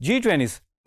G20s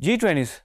G20s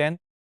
10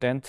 10th